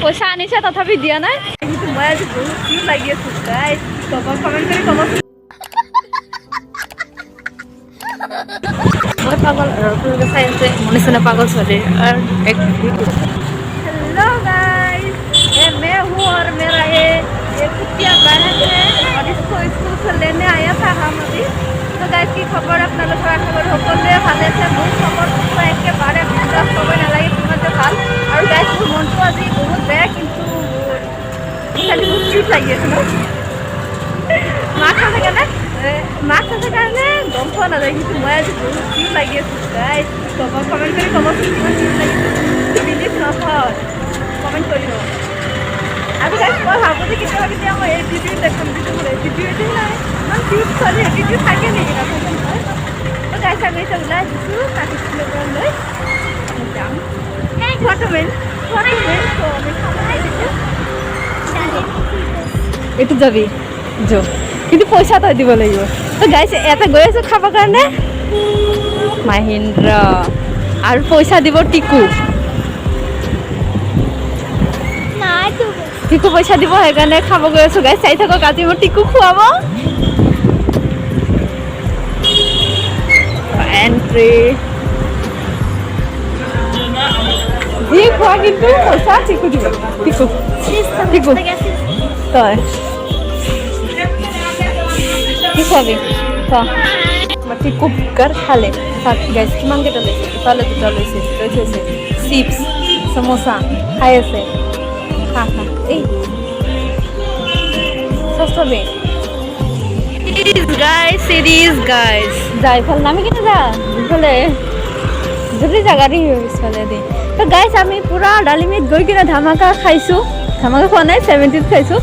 পইচা আনিছে তথাপি দিয়া নাই কিন্তু মই আজি বহুত কিউ লাগি আছো গাইস কমেন্ট কৰি কব मैं पागल साइंस से मनीषा पागल चले और एक हेलो गाइस ये मैं हूँ और मेरा ये कुतिया बहन है और इसको स्कूल से लेने आया था हम अभी तो गाइस की खबर अपना लोग खबर সকলে ভালে আছে মোৰ খবৰ একেবাৰে বিন্দাস হ'ব নালাগে তোমাতে ভাল আৰু গাইস মোৰ মনটো আজি বহুত বেয়া কিন্তু খালি বহুত কিউট লাগি আছে ন মাছ আছে কেনে মাছ আছে কাৰণে গম পোৱা নাযায় কিন্তু মই আজি বহুত কিউট লাগি আছো গাইস কমেন্ট কৰি কব কিমান কিউট লাগিছে বিলিভ নহয় কমেন্ট কৰিব আৰু গাইস মই ভাবো যে কেতিয়া মই এই ভিডিও দেখম ভিডিও নাই ইমান কিউট চলি ভিডিও থাকে নেকি নাথাকে নহয় তো গাইস আমি এটা ওলাই দিছো 30 কিলোমিটাৰলৈ যাম ফটোমেন তো আমি খাই দিছো এইটো যাবি যো কিন্তু পইচা তই দিব লাগিব তো গাইস এটা গৈ আছো খাব কাৰণে মহিন্দ্ৰ আৰু পইচা দিব টিকু নাই টিকু পইচা দিব সেইকাৰণে খাব গৈ আছো গাইস চাই থাকক আজি মোৰ টিকু খুৱাব এন্ট্ৰি দি খোৱা কিন্তু পইচা টিকু দিব টিকু তই কি খাবি টিকু কুকাৰ খালে গাইছ কিমানকেইটা লৈছে ইফালে দুটা লৈছে চিপছ সমোচা খাই আছে খা এই চবে গাইছ যা ইফালে নামি কিনে যা ইফালে যদি জাগাৰি পিছফালে দে তো গাইছ আমি পুৰা ডালিমিত গৈ কিনে ধামাকা খাইছোঁ ধামাকা খোৱা নাই 70ত খাইছোঁ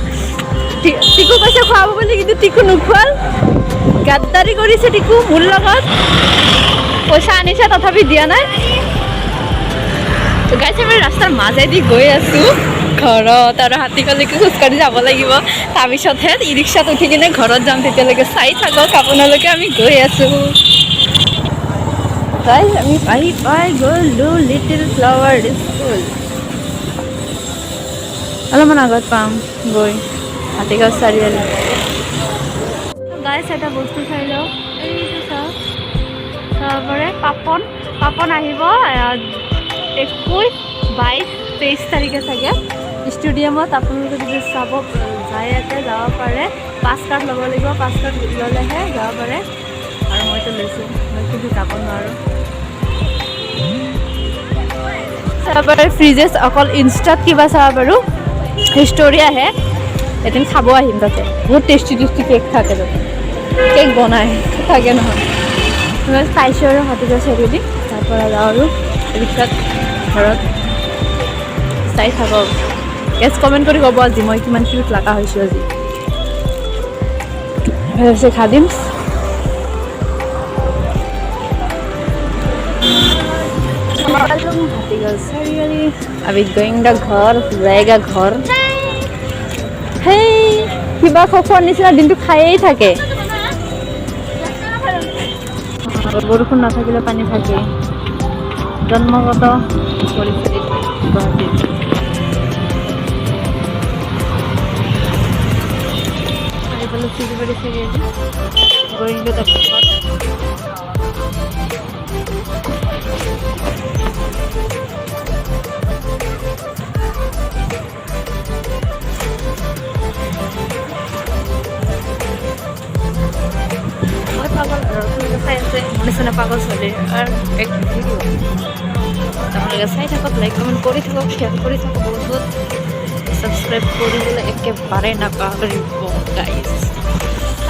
টিকু কৈছে খুৱাব বুলি কিন্তু টিকু নোখোৱাল গাদ্দাৰি কৰিছে টিকু মোৰ লগত পইচা আনিছে তথাপি দিয়া নাই তো গাইছ আমি ৰাস্তাৰ মাজেদি গৈ আছোঁ ঘৰত আৰু হাতীকলৈকে খোজকাঢ়ি যাব লাগিব তাৰপিছতহে ই ৰিক্সাত উঠি কিনে ঘৰত যাম তেতিয়ালৈকে চাই থাকক আপোনালোকে আমি গৈ আছোঁ গাইছ আমি পাই গ'লো লিটিল ফ্লাৱাৰ স্কুল অলপমান আগত পাম গৈ হাতীগাঁও চাৰিআলি গাইছ এটা বস্তু চাই লওক এইটো চাওক তাৰপৰা পাপন আহিব 21, 22, 23 তাৰিখে চাগে ষ্টেডিয়ামত আপোনালোকে যদি চাব যায় ইয়াতে যাব পাৰে পাছ কাৰ্ড ল'ব লাগিব পাছ কাৰ্ড ল'লেহে যাব পাৰে আৰু মইতো লৈছোঁ মই কিন্তু যাব নোৱাৰোঁ চাব পাৰে ফ্ৰিজেছ অকল ইনষ্টাত কিবা চাব পাৰোঁ হিষ্টৰী আহে এদিন খাব আহিম তাতে বহুত টেষ্টি কেক থাকে তাতে কেক বনাই থাকে নহয় মই পাইছোঁ আৰু হাতীগাঁও চাৰিআলি তাৰপৰা যাওঁ আৰু ৰিক্সাত ঘৰত চাই থাকক গেছ কমেণ্ট কৰি ক'ব আজি মই কিমান কিউট লগা হৈছোঁ আজি হৈছে খাদিম হাতীগাঁও চাৰিআলি আমি গোয়িং দা ঘৰ যায়গা ঘৰ সেই কিবা খোৱাৰ নিচিনা দিনটো খায়েই থাকে বৰষুণ নাথাকিলে পানী থাকে জন্মগত পৰিস্থিতি গুৱাহাটীত চিৰিবাৰী চাৰিআলি গোয়িং টু দা ঘৰ साइंस से मनीषा पागल चले और एक भिडिओ আপোনালোকে চাই থাকক লাইক কমেণ্ট কৰি থাকক শ্বেয়াৰ কৰি থাকক বহুত সাবস্ক্ৰাইব কৰিবলৈ একেবাৰে নাপাহৰিব গাইজ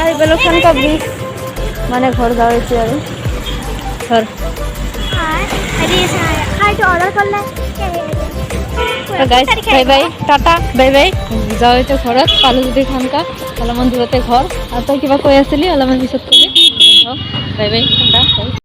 আৰু বেলখন কা ব্ৰিজ মানে ঘৰ যাওঁতে আৰু ঘৰ খাইটো অৰ্ডাৰ কৰিলে তো guys bye bye tata bye bye যাওঁ এতিয়া ঘৰত পালোঁ যদি খানকা অলপমান দূৰতে ঘৰ আৰু তই কিবা কৈ আছিলি অলপমান পিছত কবি বাই বাই টাটা